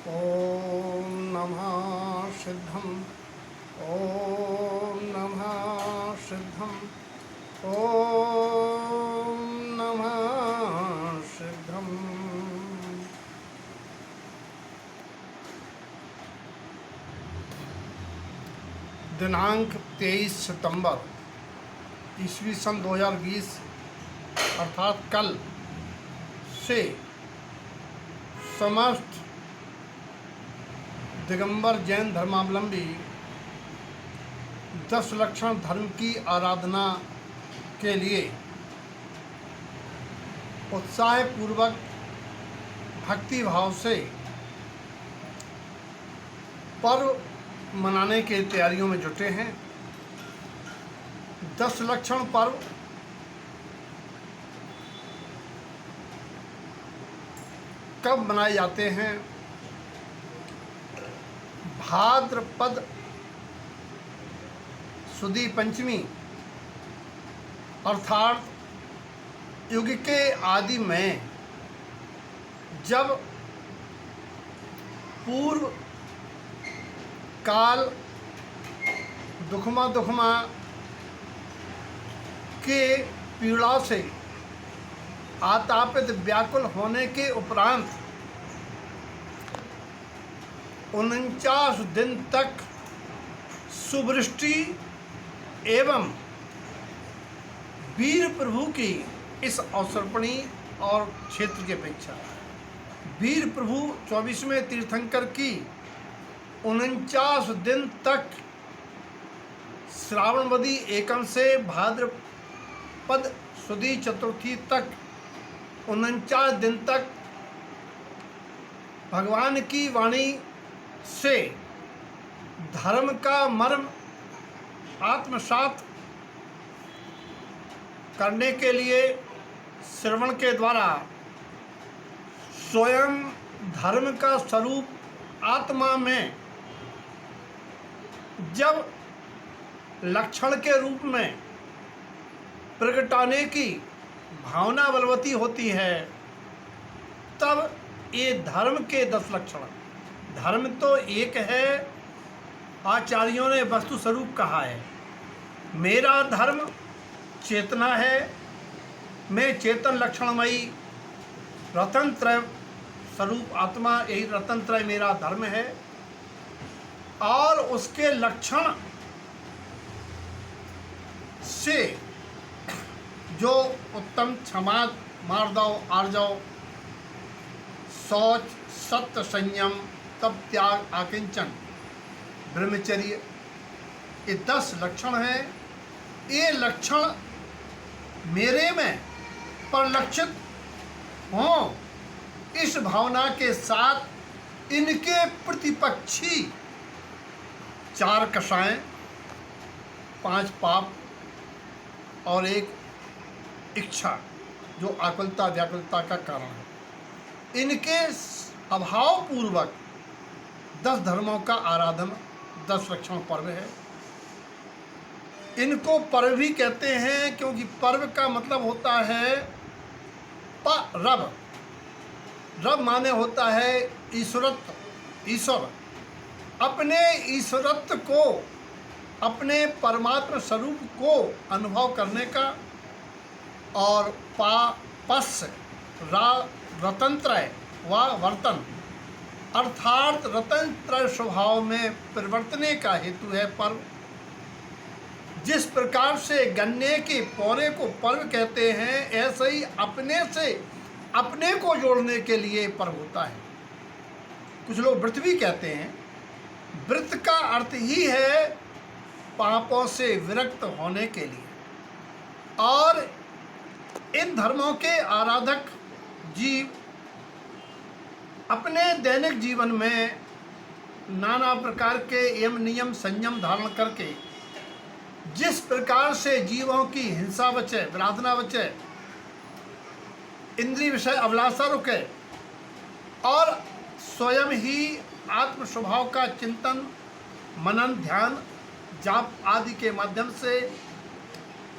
ॐ नमः सिद्धम् ॐ नमः सिद्धम् ॐ नमः सिद्धम्। दिनांक 23 सितंबर ईस्वी सन 2020 अर्थात कल से समस्त दिगंबर जैन धर्मावलंबी 10 लक्षण धर्म की आराधना के लिए उत्साहपूर्वक भक्ति भाव से पर्व मनाने की तैयारियों में जुटे हैं। 10 लक्षण पर्व कब मनाए जाते हैं? भाद्रपद सुदी पंचमी अर्थात युग के आदि में जब पूर्व काल दुखमा के पीड़ा से आतापित व्याकुल होने के उपरांत 49 दिन तक सुवृष्टि एवं वीर प्रभु की इस अवसर्पणी और क्षेत्र की अपेक्षा वीर प्रभु 24वें तीर्थंकर की 49 दिन तक श्रावणवदी एकम से भाद्रपद सुदी चतुर्थी तक 49 दिन तक भगवान की वाणी से धर्म का मर्म आत्मसात करने के लिए श्रवण के द्वारा स्वयं धर्म का स्वरूप आत्मा में जब लक्षण के रूप में प्रगटाने की भावना बलवती होती है तब ये धर्म के 10 लक्षण। धर्म तो एक है, आचार्यों ने वस्तु स्वरूप कहा है। मेरा धर्म चेतना है, मैं चेतन लक्षणमयी रतन त्रय स्वरूप आत्मा, यही रतन त्रय मेरा धर्म है। और उसके लक्षण से जो उत्तम क्षमा मार्दव आर्जव शौच सत्य संयम तप त्याग आकिंचन ब्रह्मचर्य ये 10 लक्षण हैं। ये लक्षण मेरे में परिलक्षित हों, इस भावना के साथ इनके प्रतिपक्षी 4 कषाएं, 5 पाप और 1 इच्छा जो आकुलता व्याकुलता का कारण है, इनके अभाव पूर्वक 10 धर्मों का आराधन 10 लक्षण पर्व है। इनको पर्व भी कहते हैं क्योंकि पर्व का मतलब होता है रब। रब माने होता है ईश्वरत्व, ईश्वर अपने ईश्वरत्व को, अपने परमात्मा स्वरूप को अनुभव करने का। और पस रतनत्रय व वर्तन अर्थात रतनत्रय स्वभाव में परिवर्तने का हेतु है पर्व। जिस प्रकार से गन्ने के पौने को पर्व कहते हैं, ऐसे ही अपने से अपने को जोड़ने के लिए पर्व होता है। कुछ लोग व्रत भी कहते हैं। व्रत का अर्थ ही है पापों से विरक्त होने के लिए। और इन धर्मों के आराधक जीव अपने दैनिक जीवन में नाना प्रकार के यम नियम संयम धारण करके जिस प्रकार से जीवों की हिंसा बचे, विराधना बचे, इंद्रिय विषय अभिलाषा रुके और स्वयं ही आत्म स्वभाव का चिंतन मनन ध्यान जाप आदि के माध्यम से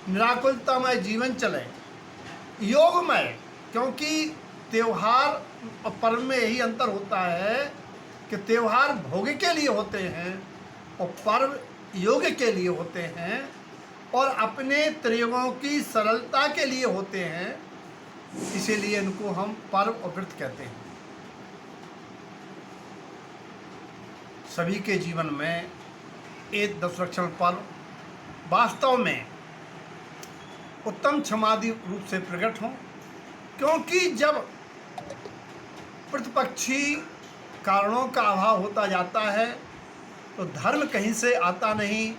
निराकुलतामय जीवन चले, योगमय। क्योंकि त्यौहार और पर्व में यही अंतर होता है कि त्यौहार भोग के लिए होते हैं और पर्व योग के लिए होते हैं और अपने प्रयोगों की सरलता के लिए होते हैं। इसीलिए इनको हम पर्व और व्रत कहते हैं। सभी के जीवन में एक दशलक्षण पर्व वास्तव में उत्तम क्षमादि रूप से प्रकट हों, क्योंकि जब प्रतिपक्षी कारणों का अभाव होता जाता है तो धर्म कहीं से आता नहीं,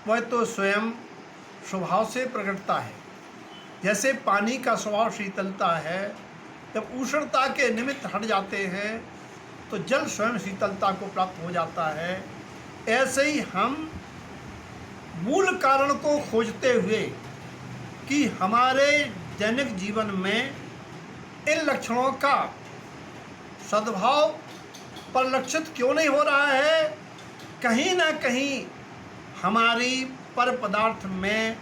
वह तो स्वयं स्वभाव से प्रकटता है। जैसे पानी का स्वभाव शीतलता है, जब उष्णता के निमित्त हट जाते हैं तो जल स्वयं शीतलता को प्राप्त हो जाता है। ऐसे ही हम मूल कारण को खोजते हुए कि हमारे दैनिक जीवन में इन लक्षणों का सद्भाव परिलक्षित क्यों नहीं हो रहा है, कहीं ना कहीं हमारी पर पदार्थ में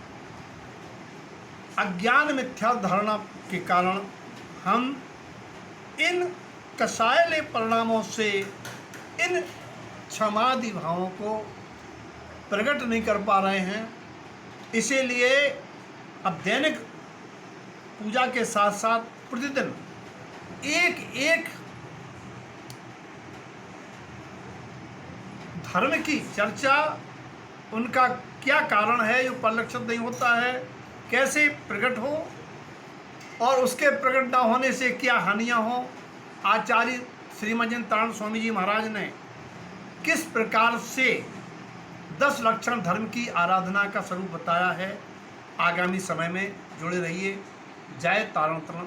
अज्ञान मिथ्या धारणा के कारण हम इन कसायले परिणामों से इन क्षमादि भावों को प्रकट नहीं कर पा रहे हैं। इसीलिए अब दैनिक पूजा के साथ साथ प्रतिदिन एक एक धर्म की चर्चा, उनका क्या कारण है जो परिलक्षित नहीं होता है, कैसे प्रकट हो और उसके प्रकट न होने से क्या हानियां हो। आचार्य श्रीमज्जनतारण स्वामी जी महाराज ने किस प्रकार से 10 लक्षण धर्म की आराधना का स्वरूप बताया है। आगामी समय में जुड़े रहिए। जय तारण